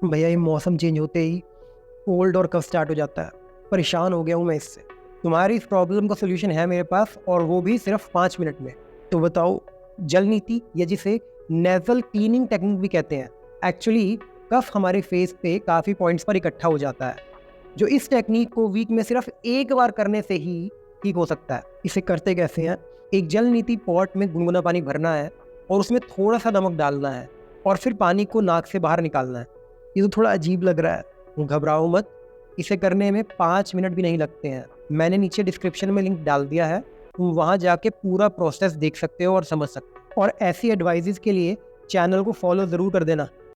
भैया ये मौसम चेंज होते ही कोल्ड और कफ स्टार्ट हो जाता है। परेशान हो गया हूँ मैं इससे। तुम्हारी इस प्रॉब्लम का सोल्यूशन है मेरे पास, और वो भी सिर्फ 5 मिनट में। तो बताओ, जल नीति, या जिसे नेजल क्लीनिंग टेक्निक भी कहते हैं। एक्चुअली कफ हमारे फेस पे काफ़ी पॉइंट्स पर इकट्ठा हो जाता है, जो इस टेक्निक को वीक में सिर्फ एक बार करने से ही ठीक हो सकता है। इसे करते कैसे हैं? एक जल नीति पॉट में गुनगुना पानी भरना है और उसमें थोड़ा सा नमक डालना है, और फिर पानी को नाक से बाहर निकालना है। ये तो थोड़ा अजीब लग रहा है, घबराओ मत। इसे करने में 5 मिनट भी नहीं लगते हैं। मैंने नीचे डिस्क्रिप्शन में लिंक डाल दिया है, तुम वहाँ जाके पूरा प्रोसेस देख सकते हो और समझ सकते हो। और ऐसी एडवाइजेस के लिए चैनल को फॉलो ज़रूर कर देना।